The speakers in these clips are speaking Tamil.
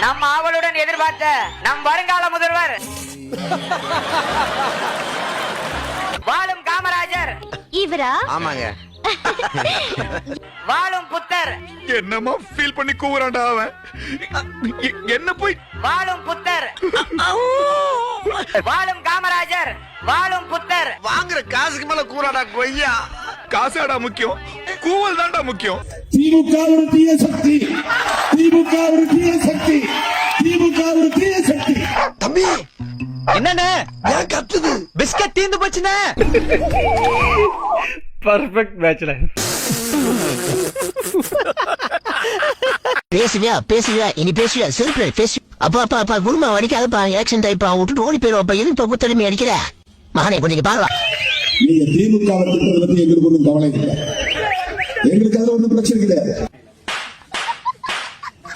நம் ஆவலுடன் எதிர்பார்த்த நம் வருங்கால முதல்வர் வாழும் காமராஜர் இவரா? ஆமாங்க. வாழும் புத்தர். என்னமா ஃபீல் பண்ணி கூவுறான்டா அவன். என்ன போய் வாழும் புத்தர். வாழும் காமராஜர். வாழும் புத்தர். வாங்குற காசுக்கு மேல கூறாடா கொய்யா. காசாடா முக்கியம், கூவல் தான்டா முக்கியம். திமுக ஒரு தீய சக்தி, திமுக ஒரு தீய சக்தி, திமுக ஒரு தீய சக்தி. தம்பி என்னண்ணே ஏன் கத்துது? பிஸ்கட் தீந்து போச்சுண்ணே. பர்ஃபெக்ட் மேட்ச்ல. பேசுவியா பேசுவியா இனி பேசுவியா சிரிப்பு பேசு. அப்பா அப்பா அப்பா குருமா அடிக்காதப்பா, ஆக்சன் டைப்பா விட்டுட்டு ஓடி போயிடுவாப்பா. எதுக்கு இப்போ புத்தடமே அடிக்கிற மகனே? கொஞ்சம் பாருவா. நீங்க திமுக பத்தி எங்களுக்கு ஒன்றும் கவலை இல்லை, எங்களுக்கு அதுல ஒன்றும் பிரச்சனை கிடையாது.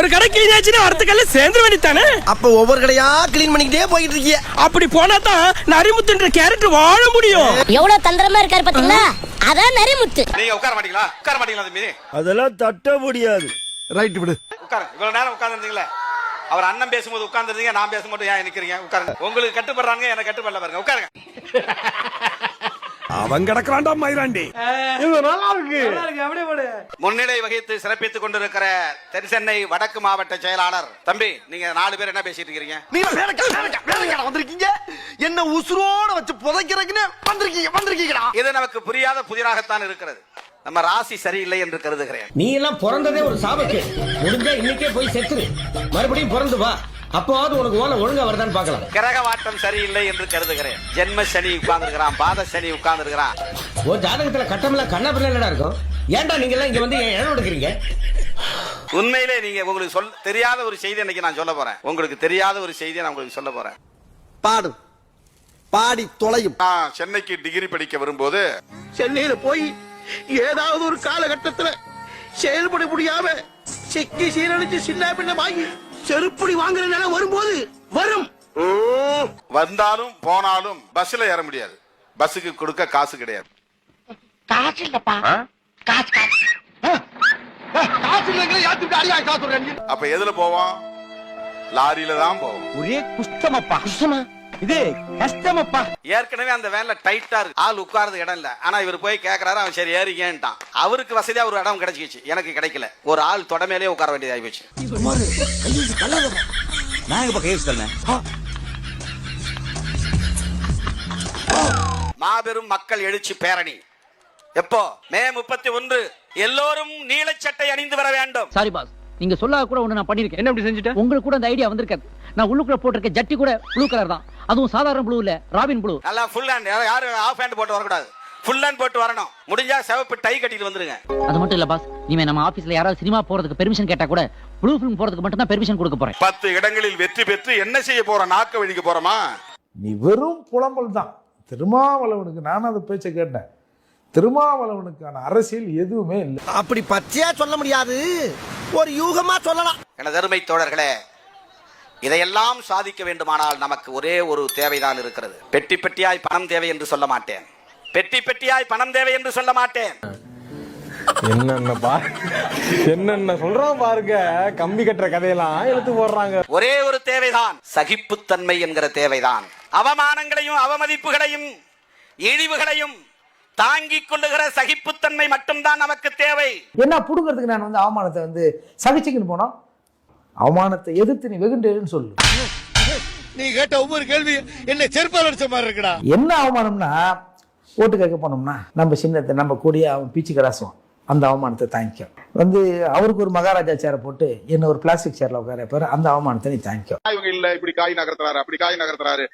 ஒரு கடைக்கு ஏதாச்சும் வரதுக்கல்ல சேர்ந்து வேண்டித்தானே. அப்ப ஒவ்வொரு கடையா கிளீன் பண்ணிக்கிட்டே போயிட்டு இருக்கீங்க. அப்படி போனா தான் நரிமுத்துன்ற கேரக்டர் வாழ முடியும். எவ்வளவு தந்திரமா இருக்காரு பாத்தீங்களா? அதான் நரிமுத்து. நீங்க உட்கார மாட்டீங்களா? உட்கார மாட்டீங்களா தம்பி? அதெல்லாம் தட்ட முடியாது. ரைட் விடு. உட்காருங்க. இவ்வளவு நேரம் உட்கார்ந்துருந்தீங்களே, அவர் அண்ணன் பேசும்போது உட்கார்ந்துருந்தீங்க, நான் பேசும்போது ஏன் நிக்கிறீங்க? உட்காருங்க. உங்களுக்கு கட்டுப்படுறாங்க, எனக்கு கட்டுப்படல பாருங்க. உட்காருங்க. அவன் கிடக்குறான்டா மயிராண்டி. முன்னிலை வகித்து சிறப்பித்துக் கொண்டிருக்கிற தென்சென்னை வடக்கு மாவட்ட செயலாளர் தம்பி, நீங்க 4 பேர் என்ன பேசிட்டு இருக்கீங்க? நீங்க வேலைக்கார வந்திருக்கீங்க, என்ன உசுரோட வச்சு புதைக்கிறதுக்குன்னு வந்திருக்கீங்களா? இது நமக்கு புரியாத புதிராகத்தான் இருக்கிறது. நம்ம ராசி சரியில்லை என்று கருதுகிறேன். நீ எல்லாம் பிறந்ததே ஒரு சாபக்கு. முடிஞ்சா இன்னைக்கே போய் செத்துரு, மறுபடியும் பிறந்து வா. அப்போது உனக்கு ஓலை ஒழுங்கா வருதான்னு பார்க்கலாம். கிரக வாட்டம் சரியில்லை என்று கருதுகிறேன். ஜென்ம சனி உட்கார்ந்துருக்கிறான், பாத சனி உட்கார்ந்துருக்கிறான். ஒரு ஜாதகத்துல கட்டமெல்லாம் கண்ணா பிள்ளை இருக்கும். ஏன்டா நீங்க எல்லாம் இங்க வந்து இடம் எடுக்கிறீங்க? உண்மையிலே நீங்க உங்களுக்கு தெரியாத ஒரு செய்தி இன்னைக்கு நான் சொல்ல போறேன். உங்களுக்கு தெரியாத ஒரு செய்தியை நான் உங்களுக்கு சொல்ல போறேன். பாடு பாடி தொலையும். நான் சென்னைக்கு டிகிரி படிக்க வரும்போது சென்னையில போய் ஏதாவது ஒரு காலகட்டத்துல செயல்பட முடியாம செக்கி சீரழிச்சு சின்ன பின்ன வாங்கி செருப்படி வாங்குற நிலை வரும்போது வரும். வந்தாலும் போனாலும் பஸ்ல ஏற முடியாது. பஸ்ஸுக்கு கொடுக்க காசு கிடையாது. காசு இல்லப்பா, காசு காசு காசு இல்லைங்களே, யாத்துக்கு அடியா காசு சொல்றேன். அப்ப எதுல போவோம்? லாரியில தான் போவோம். ஒரே குஷ்டமப்பா. குஷ்டமா? இது கஷ்டமப்பா. ஏற்கனவே அந்த வேன்ல டைட்டா இருக்கு, ஆள் உட்கார்றது இடம் இல்ல. ஆனா இவர் போய் கேக்குறாரு, அவன் சரி ஏறிக்கேன்ட்டான். அவருக்கு வசதியா ஒரு இடம் கிடைச்சிச்சு, எனக்கு கிடைக்கல. ஒரு ஆள் தொடமேலே உட்கார வேண்டியதாகி போச்சு. மாபெரும் மக்கள் எழுச்சி பேரணி எப்போ? மே 31. எல்லோரும் நீலச்சட்டை அணிந்து வர வேண்டும். சாரி பாஸ், நீங்க சொல்லாத கூட ஒண்ணு நான் பண்ணிருக்கேன். என்ன அப்படி செஞ்சுட்டேன்? உங்களுக்கு கூட அந்த ஐடியா வந்திருக்காது. நான் உள்ளுக்குள்ள போட்டிருக்க ஜட்டி கூட ப்ளூ கலர் தான். அதுவும் சாதாரண ப்ளூ இல்ல, ராபின் ப்ளூ. நல்லா ஃபுல் ஹேண்ட், யாரும் ஆஃப் ஹேண்ட் போட்டு வரக்கூடாது. ஃபுல் ஹேண்ட் போட்டு வரணும். முடிஞ்சா சிவப்பு டை கட்டிட்டு வந்துருங்க. அது மட்டும் இல்ல பாஸ், நீங்க நம்ம ஆபீஸ்ல யாராவது சினிமா போறதுக்கு பெர்மிஷன் கேட்டா கூட ப்ளூ ஃபிலிம் போறதுக்கு மட்டும் தான் பெர்மிஷன் கொடுக்க போறேன். 10 இடங்களில் வெற்றி பெற்று என்ன செய்ய போறோம்? நாக்க வழிக்க போறோமா? நீ வெறும் புலம்பல் தான். திருமாவளவனுக்கு நான் அந்த பேச்சை கேட்டேன். திருமாவளவனுக்கான அரசியல் எதுவுமே இல்லை. அப்படி பச்சையா சொல்ல முடியாது, ஒரு யூகமா சொல்லலாம். எனது அருமை தோழர்களே, இதையெல்லாம் சாதிக்க வேண்டுமானால் நமக்கு ஒரே ஒரு தேவைதான் இருக்கிறது. பெட்டி பெட்டியாய் பணம் தேவை என்று சொல்ல மாட்டேன். பெட்டி பெட்டியாய் பணம் தேவை என்று சொல்ல மாட்டேன். என்னென்ன சொல்றோம் பாருங்க, கம்பி கட்டுற கதையெல்லாம் எடுத்து போடுறாங்க. ஒரே ஒரு தேவைதான், சகிப்புத்தன்மை என்கிற தேவைதான். அவமானங்களையும் அவமதிப்புகளையும் இழிவுகளையும் தாங்கிக் கொள்ளுகிற சகிப்புத்தன்மை மட்டும்தான் நமக்கு தேவை. என்ன புடுங்கிறதுக்கு நான் வந்து அவமானத்தை சகிச்சுக்கின்னு போனோம். அவமானத்தை எதிர்த்து நீ வெகுண்டேன்னு சொல்லு. நீ கேட்ட ஒவ்வொரு கேள்வி என்ன செருப்பால் அடிச்ச மாதிரி இருக்குடா. என்ன அவமானம்னா, ஓட்டு கேட்க போனோம்னா நம்ம சின்னத்தை நம்ம கூடிய அவன் பீச்சு கராசுவான். அந்த அவமானத்தை தாங்கிக்கும். அவருக்கு ஒரு மகாராஜா சேரை போட்டு என்ன ஒரு பிளாஸ்டிக் சேர்ல உட்கார பாரு, அந்த அவமானத்தை நீ தாங்கிக்கும். இவங்க இல்ல இப்படி காய் நகர்த்துறாரு, அப்படி காய் நகர்த்துறாரு.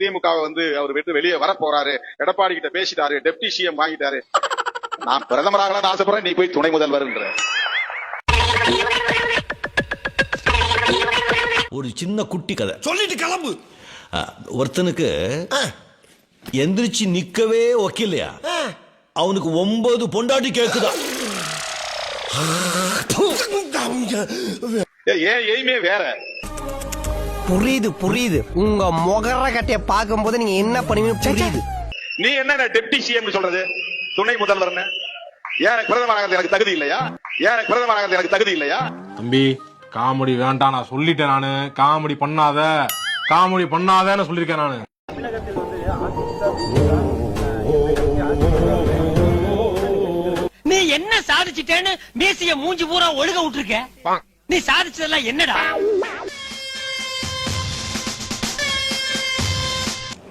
திமுக அவர் விட்டு வெளியே வர போறாரு, எடப்பாடி கிட்ட பேசிட்டாரு, டெப்டி சிஎம் வாங்கிட்டாரு. நான் பிரதமராகலாம் ஆசைப்படுறேன், நீ போய் துணை முதல்வர்ன்ற. ஒரு சின்ன குட்டி கதை சொல்லிட்டு கிளம்பு. ஒருத்தனுக்கு எந்திரிச்சு நிக்கவே ஒக்கில்லையா, அவனுக்கு 9 பொண்டாட்டி கேக்குதா. ஏன் எய்மே வேற. புரியுது. உங்க முகர கட்டைய பார்க்கும் போது நீங்க என்ன பண்ணுவீங்க புரியுது. நீ என்ன டெப்டி சிஎம் சொல்றது, துணை முதல்வர்? ஏன் பிரதமராக எனக்கு தகுதி இல்லையா? தம்பி, காமெடி வேண்டாம், நான் சொல்லிட்டேன். நானு காமெடி பண்ணாதன்னு சொல்லியிருக்கேன் நானு. நீ என்ன சாதிச்சிட்டேன்னு மீசிய மூஞ்சி பூரா ஒழுக விட்டுருக்க. நீ சாதிச்சதெல்லாம் என்னடா?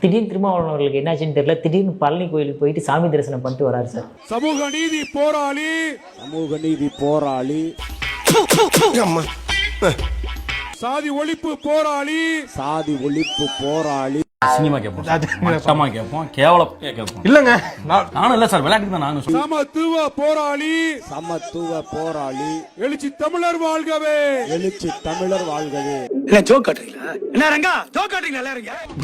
திடீர்னு திருமாவளவன் அவர்களுக்கு என்னாச்சுன்னு தெரியல. திடீர்னு பழனி கோயிலுக்கு போயிட்டு சாமி தரிசனம் பண்ணிட்டு வராரு சார். சமூக நீதி போராளி, சாதி ஒழிப்பு போராளி. சினிமா கேட்போம், மட்டமா கேட்போம், கேவலம் கேட்போம். இல்லங்க, நானும் இல்ல சார், விளையாட்டுக்கு தான் நானும் சொல்றேன். சமத்துவ போராளி, எழுச்சி தமிழர் வாழ்கவே.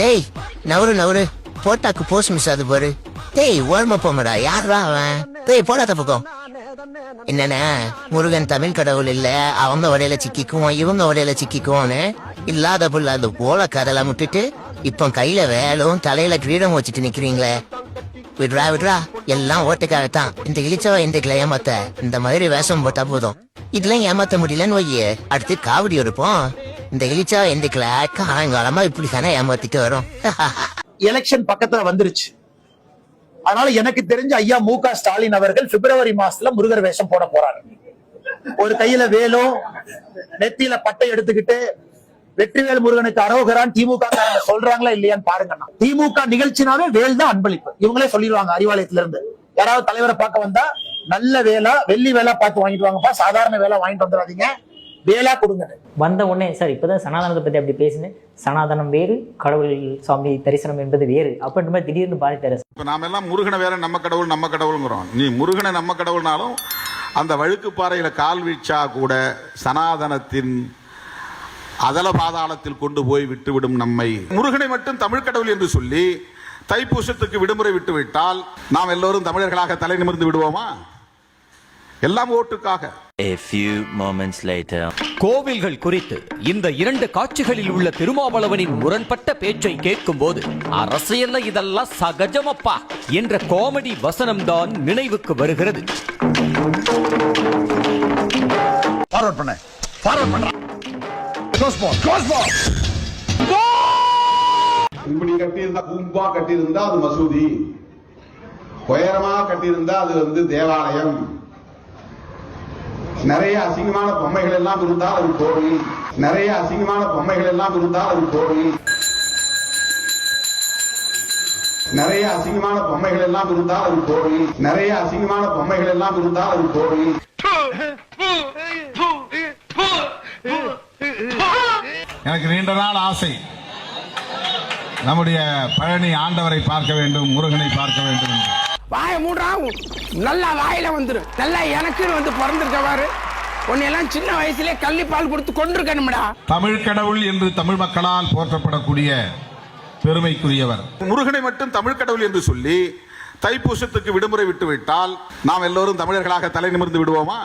டேய் நவரு போட்டாக்கு போஸ்ட் மிஸ் அது பாரு. டேய் ஓரமா போமடா, யாரா அவன்? டேய் போடாத பக்கம். என்னன்னா முருகன் தமிழ் கடவுள் இல்ல, அவங்க வடையில சிக்கிக்குவோம், இவங்க வடையில சிக்கிக்குவோன்னு இல்லாத புள்ள அது போல கதெல்லாம் விட்டுட்டு இப்ப கையில வேலும் தலையில கிரீடம் வச்சுட்டு நிக்கிறீங்களே. விட்ரா எல்லாம் ஓட்டுக்காகத்தான். இந்த இழிச்சவ எந்திக்கல ஏமாத்த இந்த மாதிரி வேஷம் போட்டா போதும். இதெல்லாம் ஏமாத்த முடியலன்னு வையே, அடுத்து காவடி எடுப்போம். இந்த இழிச்சவ எந்திக்கல காலங்காலமா இப்படி தானே ஏமாத்திட்டு வரும். எலெக்ஷன் பக்கத்துல வந்துருச்சு. அதனால எனக்கு தெரிஞ்ச ஐயா மு.க. ஸ்டாலின் அவர்கள் பிப்ரவரி மாசத்துல முருகர் வேஷம் போட போறாரு. ஒரு கையில வேலும் நெத்தியில பட்டை எடுத்துக்கிட்டு வெற்றிவேல் முருகனுக்கு அரோகரான் திமுக சொல்றாங்களா இல்லையான்னு பாருங்க. திமுக நிகழ்ச்சினாவே வேல் தான் அன்பளிப்பு. இவங்களே சொல்லிடுவாங்க அறிவாலயத்துல இருந்து. யாராவது தலைவரை பார்க்க வந்தா நல்ல வேலா வெள்ளி வேலா பார்த்து வாங்கிட்டு வாங்கப்பா, சாதாரண வேலா வாங்கிட்டு வந்துடாதீங்க, வேலா கொடுங்க. வந்த உடனே சார் இப்பதான் சனாதனத்தை பத்தி அப்படி பேசினேன். சனாதனம் வேறு, கடவுள் சாமி தரிசனம் என்பது வேறு அப்படின்ற மாதிரி திடீர்னு பாதித்தாரு. இப்ப நாம எல்லாம் முருகனை வேற நம்ம கடவுள்ங்கிறோம். நீ முருகனை நம்ம கடவுள்னாலும் அந்த வழுக்கு பாறையில கால் வீழ்ச்சா கூட சனாதனத்தின் அதல பாதாளத்தில் கொண்டு போய் விட்டுவிடும் நம்மை. முருகனை மட்டும் தமிழ் கடவுள் என்று சொல்லி தைப்பூசத்துக்கு விடுமுறை விட்டுவிட்டால் நாம் எல்லோரும் தமிழர்களாக தலை நிமிர்ந்து விடுவோமா? எல்லாம் ஓட்டுக்காக. A few moments later. கோவில்கள் குறித்து இந்த 2 காட்சிகளில் உள்ள திருமாவளவனின் முரண்பட்ட பேச்சை கேட்கும் போது அரசியல்ல இதெல்லாம் சகஜமப்பா என்ற காமெடி வசனம் தான் நினைவுக்கு வருகிறது. இப்படி கட்டியிருந்தா கும்பா கட்டியிருந்தா அது மசூதி, உயரமா கட்டியிருந்தா அது தேவாலயம், நிறைய அசிங்கமான பொம்மைகள் எல்லாம் இருந்தால் அது கோவில், நிறைய அசிங்கமான பொம்மைகள் எல்லாம் இருந்தால் அது கோவில், நிறைய அசிங்கமான பொம்மைகள் எல்லாம் இருந்தால் அது கோவில், நிறைய அசிங்கமான பொம்மைகள் எல்லாம் இருந்தால் அது கோவில். எனக்கு நீண்ட நாள் ஆசை, நம்முடைய பழனி ஆண்டவரை பார்க்க வேண்டும், முருகனை பார்க்க வேண்டும். வாய மூடா, நல்லா வாயில வந்துரும். நல்லா எனக்குன்னு பிறந்திருக்கவாரு. உன்னையெல்லாம் சின்ன வயசுல கள்ளிப்பால் கொடுத்து கொண்டிருக்கணும்டா. தமிழ் கடவுள் என்று தமிழ் மக்களால் போற்றப்படக்கூடிய பெருமைக்குரியவர். முருகனை மட்டும் தமிழ் கடவுள் என்று சொல்லி தைப்பூசத்துக்கு விடுமுறை விட்டுவிட்டால் நாம் எல்லோரும் தமிழர்களாக தலை நிமிர்ந்து விடுவோமா?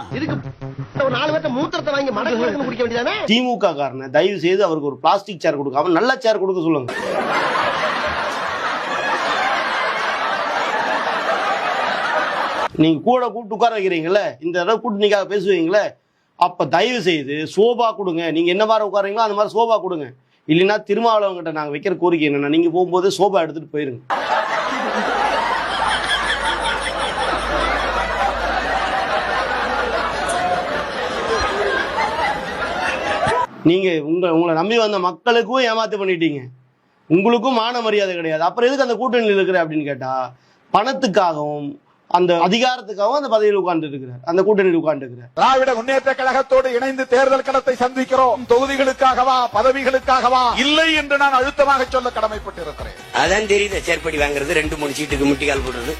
ஒரு 4 பேர்த்த மூத்திரத்தை வாங்கி மடக்கு குடிக்க வேண்டியதானே? திமுக காரனை தயவு செய்து அவருக்கு ஒரு பிளாஸ்டிக் சேர் கொடுக்காம நல்ல சேர் கொடுக்க சொல்லுங்க. நீங்க கூட கூப்பிட்டு உட்கார வைக்கிறீங்களே, இந்த தடவை கூட்டு நீங்க பேசுவீங்களே, அப்ப தயவு செய்து சோபா கொடுங்க. நீங்க என்ன மாதிரி உட்காரீங்களோ அந்த மாதிரி சோபா கொடுங்க. இல்லைன்னா திருமாவளவன்கிட்ட நாங்க வைக்கிற கோரிக்கை என்னன்னா, நீங்க போகும்போது சோபா எடுத்துட்டு போயிருங்க. நீங்க உங்களை நம்பி வந்த மக்களுக்கும் ஏமாத்து பண்ணிட்டீங்க, உங்களுக்கும் மான மரியாதை கிடையாது. அப்புறம் எதுக்கு அந்த கூட்டணியில் இருக்கிற அப்படின்னு கேட்டா, பணத்துக்காகவும் அந்த அதிகாரத்துக்காகவும் அந்த பதவியில் உட்கார்ந்து இருக்கிறார், அந்த கூட்டணியில் உட்கார்ந்து இருக்கிறார். திராவிட முன்னேற்ற கழகத்தோடு இணைந்து தேர்தல் களத்தை சந்திக்கிறோம். தொகுதிகளுக்காகவா, பதவிகளுக்காகவா? இல்லை என்று நான் அழுத்தமாக சொல்ல கடமைப்பட்டிருக்கிறேன். அதான் தெரியுது, சேர்ப்படி வாங்குறது, 2-3 சீட்டுக்கு முட்டிக்கால் போடுறது,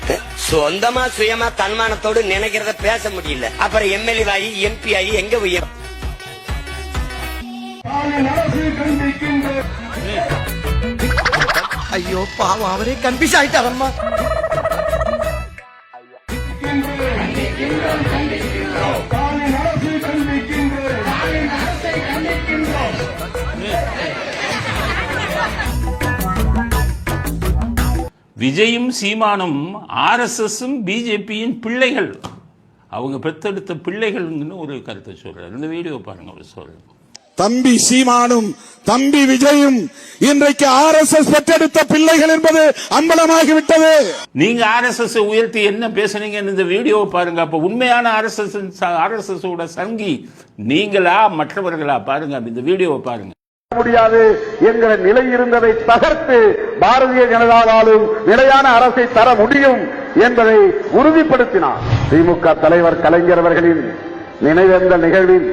சொந்தமா சுயமா தன்மானத்தோடு நினைக்கிறத பேச முடியல. அப்புறம் எம்எல்ஏ ஆகி எம்பி ஆகி எங்க போய் ஐயோ பாவம், அவரே கன்ஃபியூஸ் ஆயிட்டாரம்மா. விஜயும் சீமானும் ஆர்எஸ்எஸும் பிஜேபியின் பிள்ளைகள், அவங்க பெற்றெடுத்த பிள்ளைகள் ஒரு கருத்தை சொல்றாரு. இந்த வீடியோ பாருங்க, அவர் சொல்றாரு. தம்பி சீமானும் தம்பி விஜயும் இன்றைக்கு RSS பெற்றெடுத்த பிள்ளைகள் என்பது அம்பலமாகிவிட்டது. நீங்க RSS உயர்த்தி என்ன பேசுனீங்கன்னு இந்த வீடியோவை பாருங்க. அப்ப உண்மையான RSS ஓட சங்கி நீங்களா மற்றவர்களா பாருங்க, இந்த வீடியோவை பாருங்க. முடியாது என்கிற நிலை இருந்ததை தகர்த்து பாரதிய ஜனதாவாலும் நிலையான அரசை தர முடியும் என்பதை உறுதிப்படுத்தினார். திமுக தலைவர் கலைஞர் அவர்களின் நினைவேந்த நிகழ்வில்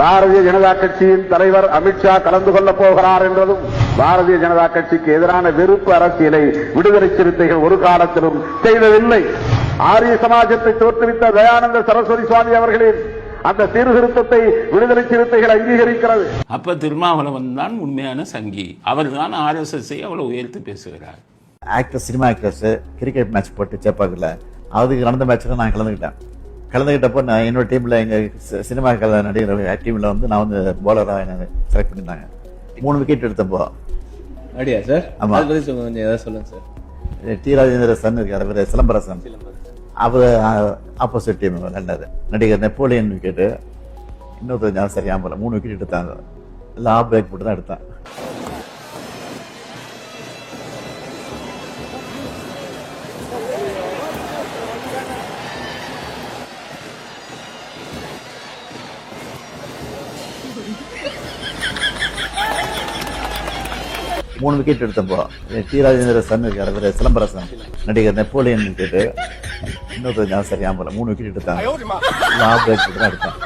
பாரதிய ஜனதா கட்சியின் தலைவர் அமித்ஷா கலந்து கொள்ளப் போகிறார் என்றதும் பாரதிய ஜனதா கட்சிக்கு எதிரான வெறுப்பு அரசியலை விடுதலை சிறுத்தைகள் ஒரு காலத்திலும் செய்ததில்லை. ஆரிய சமாஜத்தை தோற்றுவித்த தயானந்த சரஸ்வதி சுவாமி அவர்களின் அந்த சீர்திருத்தத்தை விடுதலை சிறுத்தைகள் அங்கீகரிக்கிறது. அப்ப திருமாவளவன் தான் உண்மையான சங்கி. அவர் தான் RSS அவ்வளவு உயர்த்தி பேசுகிறார். Actors, cinema actors cricket match போட்டு சேப்பாக்கல, அதுக்கு நடந்த மேட்ச்ல நான் கலந்துக்கிட்டப்போ நான் என்னோட டீம்ல எங்க சினிமா நடிகர் டீம்ல வந்து நான் வந்து பவுலரா என்ன செலக்ட் பண்ணியிருந்தாங்க. 3 விக்கெட் எடுத்தப்போ. அப்படியா சார்? ஆமா. சொல்லுங்க சார். டி ராஜேந்திர சன் இருக்காரு, சிலம்பரசன், அவர் ஆப்போசிட் டீம் விளையாண்டாரு. நடிகர் நெப்போலியன் விக்கெட்டு, இன்னொருத்தர் சரியா போல 3 விக்கெட் எடுத்தாங்க. எல்லாம் ஆஃப் பிரேக் போட்டு தான் எடுத்தான். மூணு விக்கெட் எடுத்தப்போ டி ராஜேந்திர சன் இருக்காரு, சிலம்பரசன், நடிகர் நெப்போலியன் விக்கெட்டு, இன்னொருத்தர் சரியா போல 3 விக்கெட் எடுத்தாங்க. எல்லாம் ஆஃப் பிரேக் போட்டு தான் எடுத்தான்.